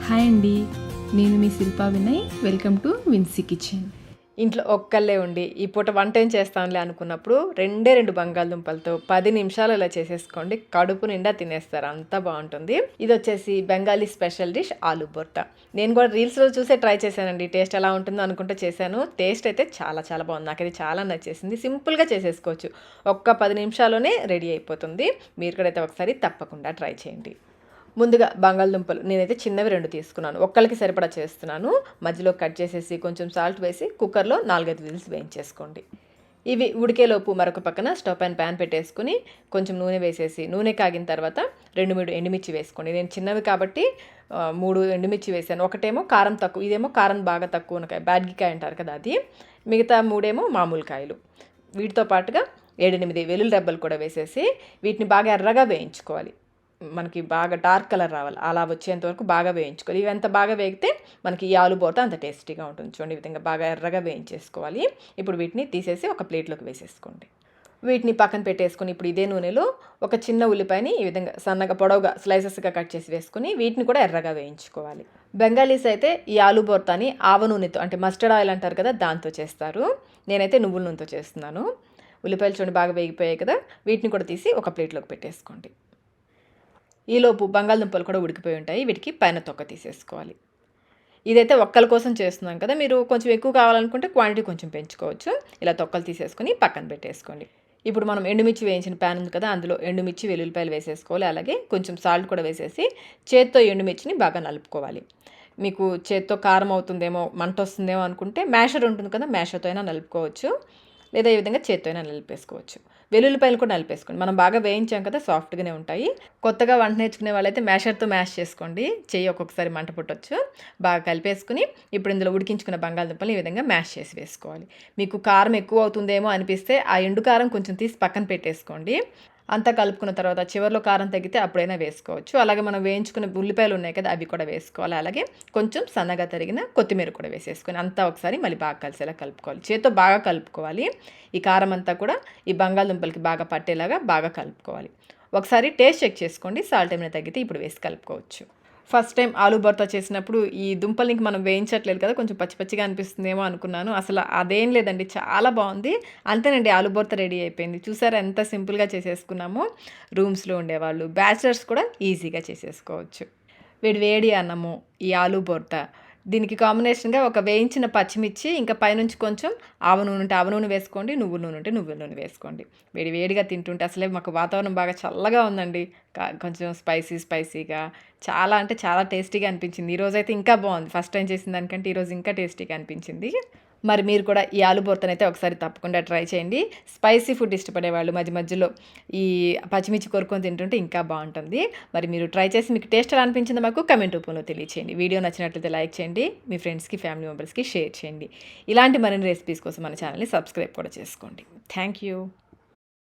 Hi అండి, నేను మీ Shilpa Vinay. Welcome to Vinci kitchen. ఇంట్లో ఒక్కళ్ళే ఉండి ఈ పూట వంట ఏం చేస్తానులే అనుకున్నప్పుడు రెండు బంగాళదుంపలతో 10 నిమిషాలు ఇలా చేసేసుకోండి, కడుపు నిండా తినేస్తారు, అంత బాగుంటుంది. ఇది వచ్చేసి బెంగాలీ స్పెషల్ డిష్ ఆలు బొర్తా. నేను కూడా రీల్స్లో చూసే ట్రై చేశానండి, టేస్ట్ ఎలా ఉంటుందో అనుకుంటే చేశాను. టేస్ట్ అయితే చాలా చాలా బాగుంది, నాకు ఇది చాలా నచ్చేసింది. సింపుల్గా చేసేసుకోవచ్చు, ఒక్క 10 నిమిషాల్లోనే రెడీ అయిపోతుంది. మీరు కూడా అయితే ఒకసారి తప్పకుండా ట్రై చేయండి. ముందుగా బంగాళదుంపలు నేనైతే చిన్నవి 2 తీసుకున్నాను, ఒక్కరికి సరిపడా చేస్తున్నాను. మధ్యలో కట్ చేసేసి కొంచెం సాల్ట్ వేసి కుక్కర్లో 4-5 విజిల్స్ వేయించేసుకోండి. ఇవి ఉడికేలోపు మరొక పక్కన స్టవ్ పైన ప్యాన్ పెట్టేసుకుని కొంచెం నూనె వేసేసి, నూనె కాగిన తర్వాత 2-3 ఎండుమిర్చి వేసుకోండి. నేను చిన్నవి కాబట్టి 3 ఎండుమిర్చి వేసాను. ఒకటేమో కారం తక్కువ, ఇదేమో కారం బాగా తక్కువ ఉన్నకాయ, బ్యాడ్గికాయ అంటారు కదా అది. మిగతా 3 మామూలు కాయలు. వీటితో పాటుగా 7-8 వెల్లుల్లి రెబ్బలు కూడా వేసేసి వీటిని బాగా ఎర్రగా వేయించుకోవాలి. మనకి బాగా డార్క్ కలర్ రావాలి, అలా వచ్చేంత వరకు బాగా వేయించుకోవాలి. ఇవి ఎంత బాగా వేగితే మనకి ఈ ఆలు బోర్తా అంత టేస్టీగా ఉంటుంది. చూడండి, ఈ విధంగా బాగా ఎర్రగా వేయించేసుకోవాలి. ఇప్పుడు వీటిని తీసేసి ఒక ప్లేట్లోకి వేసేసుకోండి. వీటిని పక్కన పెట్టేసుకొని ఇప్పుడు ఇదే నూనెలో ఒక చిన్న ఉల్లిపాయని ఈ విధంగా సన్నగా పొడవుగా స్లైసెస్గా కట్ చేసి వేసుకొని వీటిని కూడా ఎర్రగా వేయించుకోవాలి. బెంగాలీస్ అయితే ఈ ఆలు బోర్తాని ఆవ నూనెతో, అంటే మస్టర్డ్ ఆయిల్ అంటారు కదా, దాంతో చేస్తారు. నేనైతే నువ్వుల నూనెతో చేస్తున్నాను. ఉల్లిపాయలు చూడండి బాగా వేగిపోయాయి కదా, వీటిని కూడా తీసి ఒక ప్లేట్లోకి పెట్టేసుకోండి. ఈలోపు బంగాళదుంపలు కూడా ఉడికిపోయి ఉంటాయి, వీటికి పైన తొక్క తీసేసుకోవాలి. ఇదైతే ఒక్కల కోసం చేస్తున్నాం కదా, మీరు కొంచెం ఎక్కువ కావాలనుకుంటే క్వాంటిటీ కొంచెం పెంచుకోవచ్చు. ఇలా తొక్కలు తీసేసుకొని పక్కన పెట్టేసుకోండి. ఇప్పుడు మనం ఎండుమిర్చి వేయించిన ప్యాన్ ఉంది కదా, అందులో ఎండుమిర్చి వెల్లుల్లిపాయలు వేసేసుకోవాలి. అలాగే కొంచెం సాల్ట్ కూడా వేసేసి చేత్తో ఎండుమిర్చిని బాగా నలుపుకోవాలి. మీకు చేత్తో కారం అవుతుందేమో, మంట వస్తుందేమో అనుకుంటే మ్యాషర్ ఉంటుంది కదా, మ్యాషర్తో అయినా నలుపుకోవచ్చు, లేదా ఈ విధంగా చేత్తో అయినా నలిపేసుకోవచ్చు. వెల్లుల్లిపాయలు కూడా నలిపేసుకోండి, మనం బాగా వేయించాం కదా, సాఫ్ట్గానే ఉంటాయి. కొత్తగా వంట నేర్చుకునే వాళ్ళైతే మ్యాషర్తో మ్యాష్ చేసుకోండి, చెయ్యి ఒక్కొక్కసారి మంట పుట్టొచ్చు. బాగా కలిపేసుకుని ఇప్పుడు ఇందులో ఉడికించుకున్న బంగాళదుంపలు ఈ విధంగా మ్యాష్ చేసి వేసుకోవాలి. మీకు కారం ఎక్కువ అవుతుందేమో అనిపిస్తే ఆ ఎండు కారం కొంచెం తీసి పక్కన పెట్టేసుకోండి. అంతా కలుపుకున్న తర్వాత చివరిలో కారం తగ్గితే అప్పుడైనా వేసుకోవచ్చు. అలాగే మనం వేయించుకున్న ఉల్లిపాయలు ఉన్నాయి కదా, అవి కూడా వేసుకోవాలి. అలాగే కొంచెం సన్నగా తరిగిన కొత్తిమీర కూడా వేసేసుకొని అంతా ఒకసారి మళ్ళీ బాగా కలిసేలా కలుపుకోవాలి. చేత్తో బాగా కలుపుకోవాలి. ఈ కారం అంతా కూడా ఈ బంగాళదుంపలకి బాగా పట్టేలాగా బాగా కలుపుకోవాలి. ఒకసారి టేస్ట్ చెక్ చేసుకోండి, సాల్ట్ ఏమైనా తగ్గితే ఇప్పుడు వేసి కలుపుకోవచ్చు. ఫస్ట్ టైం ఆలు బర్తా చేసినప్పుడు ఈ దుంపలకి మనం వేయించట్లేదు కదా, కొంచెం పచ్చి పచ్చిగా అనిపిస్తుందేమో అనుకున్నాను. అసలు అదేం లేదండి, చాలా బాగుంది. అంతేనండి, ఆలు బర్తా రెడీ అయిపోయింది. చూసారా ఎంత సింపుల్గా చేసేసుకున్నామో. రూమ్స్లో ఉండేవాళ్ళు, బ్యాచిలర్స్ కూడా ఈజీగా చేసేసుకోవచ్చు. వేడి వేడి అన్నము, ఈ ఆలు బర్తా, దీనికి కాంబినేషన్గా ఒక వేయించిన పచ్చిమిర్చి, ఇంకా పైనుంచి కొంచెం ఆవ నూనె ఉంటే ఆవ నూనె వేసుకోండి, నువ్వుల నూనె ఉంటే నువ్వుల నూనె వేసుకోండి. వేడి వేడిగా తింటుంటే అసలే మాకు వాతావరణం బాగా చల్లగా ఉందండి, కొంచెం స్పైసీగా చాలా అంటే చాలా టేస్టీగా అనిపించింది. ఈరోజైతే ఇంకా బాగుంది, ఫస్ట్ టైం చేసిన దానికంటే ఈరోజు ఇంకా టేస్టీగా అనిపించింది. మరి మీరు కూడా ఈ ఆలు బొర్తనైతే ఒకసారి తప్పకుండా ట్రై చేయండి. స్పైసీ ఫుడ్ ఇష్టపడేవాళ్ళు మధ్య మధ్యలో ఈ పచ్చిమిర్చి కొరుక్కొని తింటుంటే ఇంకా బాగుంటుంది. మరి మీరు ట్రై చేసి మీకు టేస్ట్ ఎలా అనిపించిందో మాకు కమెంట్ రూపంలో తెలియచేయండి. వీడియో నచ్చినట్లయితే లైక్ చేయండి, మీ ఫ్రెండ్స్కి ఫ్యామిలీ మెంబర్స్కి షేర్ చేయండి. ఇలాంటి మరిన్ని రెసిపీస్ కోసం మన ఛానల్ని సబ్స్క్రైబ్ కూడా చేసుకోండి. Thank you.